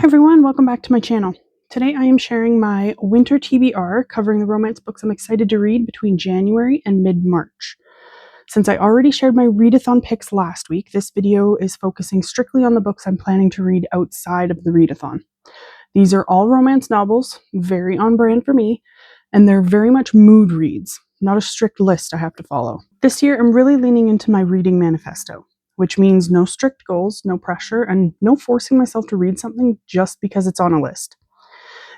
everyone, welcome back to my channel. Today I am sharing my Winter TBR covering the romance books I'm excited to read between January and mid-March. Since I already shared my readathon picks last week, this video is focusing strictly on the books I'm planning to read outside of the readathon. These are all romance novels, very on brand for me, and they're very much mood reads, not a strict list I have to follow. This year I'm really leaning into my reading manifesto, which means no strict goals, no pressure, and no forcing myself to read something just because it's on a list.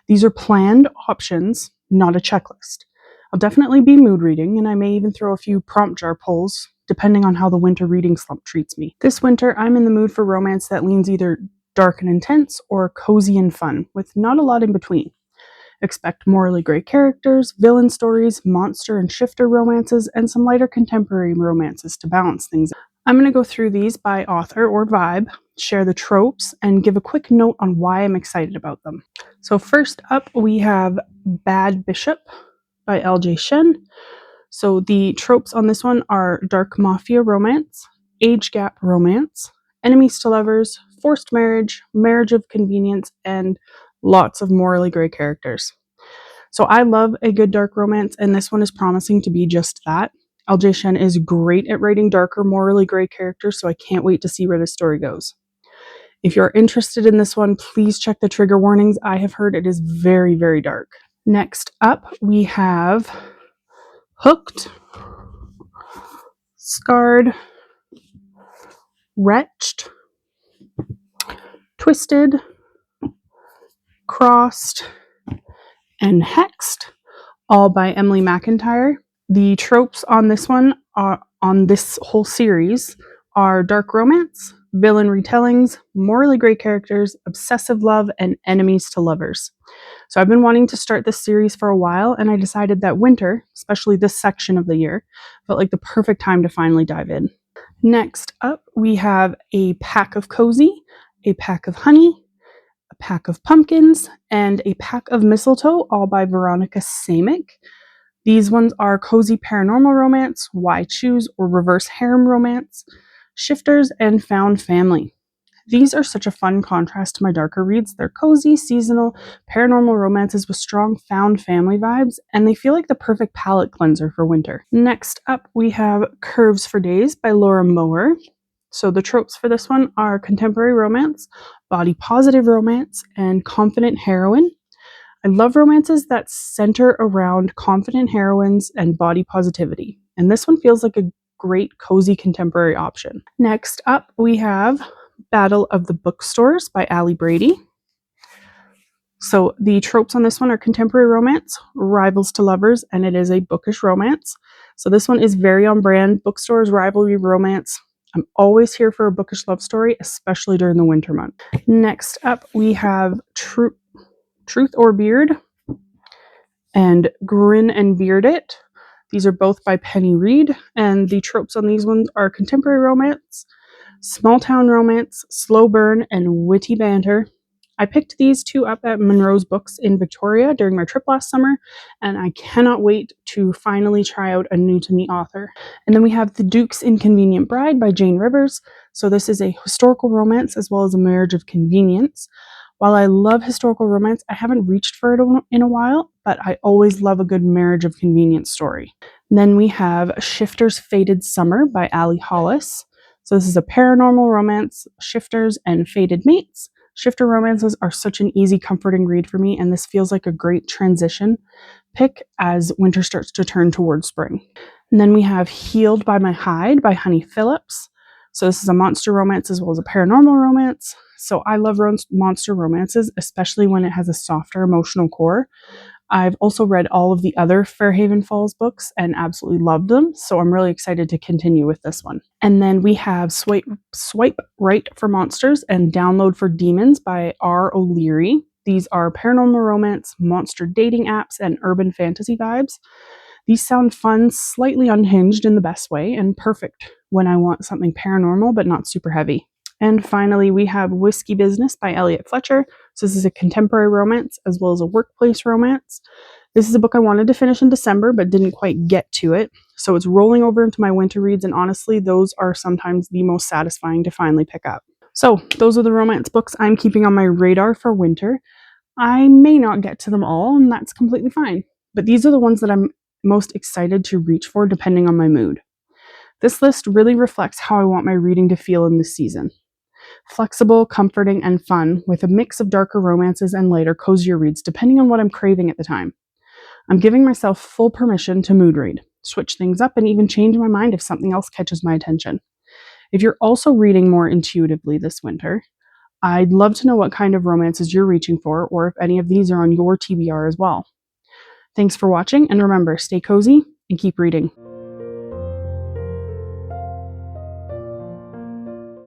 These are planned options, not a checklist. I'll definitely be mood reading, and I may even throw a few prompt jar polls, depending on how the winter reading slump treats me. This winter, I'm in the mood for romance that leans either dark and intense or cozy and fun, with not a lot in between. Expect morally gray characters, villain stories, monster and shifter romances, and some lighter contemporary romances to balance things out. I'm going to go through these by author or vibe, share the tropes, and give a quick note on why I'm excited about them. So first up, we have Bad Bishop by L.J. Shen. So the tropes on this one are dark mafia romance, age gap romance, enemies to lovers, forced marriage, marriage of convenience, and lots of morally gray characters. So I love a good dark romance, and this one is promising to be just that. L.J. Shen is great at writing darker, morally gray characters, so I can't wait to see where this story goes. If you're interested in this one, please check the trigger warnings. I have heard it is very, very dark. Next up, we have Hooked, Scarred, Wretched, Twisted, Crossed, and Hexed, all by Emily McIntyre. The tropes on this one, on this whole series, are dark romance, villain retellings, morally gray characters, obsessive love, and enemies to lovers. So I've been wanting to start this series for a while, and I decided that winter, especially this section of the year, felt like the perfect time to finally dive in. Next up, we have A Pack of Cozy, A Pack of Honey, A Pack of Pumpkins, and A Pack of Mistletoe, all by Veronica Samick. These ones are cozy paranormal romance, why choose, or reverse harem romance, shifters, and found family. These are such a fun contrast to my darker reads. They're cozy, seasonal, paranormal romances with strong found family vibes, and they feel like the perfect palate cleanser for winter. Next up, we have Curves for Days by Laura Mower. So the tropes for this one are contemporary romance, body positive romance, and confident heroine. I love romances that center around confident heroines and body positivity, and this one feels like a great cozy contemporary option. Next up, we have Battle of the Bookstores by Ali Brady. So the tropes on this one are contemporary romance, rivals to lovers, and it is a bookish romance. So this one is very on brand, bookstores, rivalry romance. I'm always here for a bookish love story, especially during the winter month. Next up, we have Truth or Beard and Grin and Beard It. These are both by Penny Reed, and the tropes on these ones are contemporary romance, small town romance, slow burn, and witty banter. I picked these two up at Monroe's Books in Victoria during my trip last summer, and I cannot wait to finally try out a new to me author. And then we have The Duke's Inconvenient Bride by Jane Rivers. So this is a historical romance as well as a marriage of convenience. While I love historical romance, I haven't reached for it in a while, but I always love a good marriage of convenience story. And then we have Shifter's Fated Summer by Allie Hollis. So this is a paranormal romance, shifters, and fated mates. Shifter romances are such an easy, comforting read for me, and this feels like a great transition pick as winter starts to turn towards spring. And then we have Healed by My Hide by Honey Phillips. So this is a monster romance as well as a paranormal romance. So I love monster romances, especially when it has a softer emotional core. I've also read all of the other Fairhaven Falls books and absolutely loved them, so I'm really excited to continue with this one. And then we have Swipe Right for Monsters and Download for Demons by R. O'Leary. These are paranormal romance, monster dating apps, and urban fantasy vibes. These sound fun, slightly unhinged in the best way, and perfect when I want something paranormal but not super heavy. And finally, we have Whiskey Business by Elliot Fletcher. So this is a contemporary romance as well as a workplace romance. This is a book I wanted to finish in December but didn't quite get to it. So it's rolling over into my winter reads, and honestly, those are sometimes the most satisfying to finally pick up. So, those are the romance books I'm keeping on my radar for winter. I may not get to them all, and that's completely fine. But these are the ones that I'm most excited to reach for depending on my mood. This list really reflects how I want my reading to feel in this season. Flexible, comforting, and fun, with a mix of darker romances and lighter, cozier reads depending on what I'm craving at the time. I'm giving myself full permission to mood read, switch things up, and even change my mind if something else catches my attention. If you're also reading more intuitively this winter, I'd love to know what kind of romances you're reaching for, or if any of these are on your TBR as well. Thanks for watching, and remember, stay cozy and keep reading.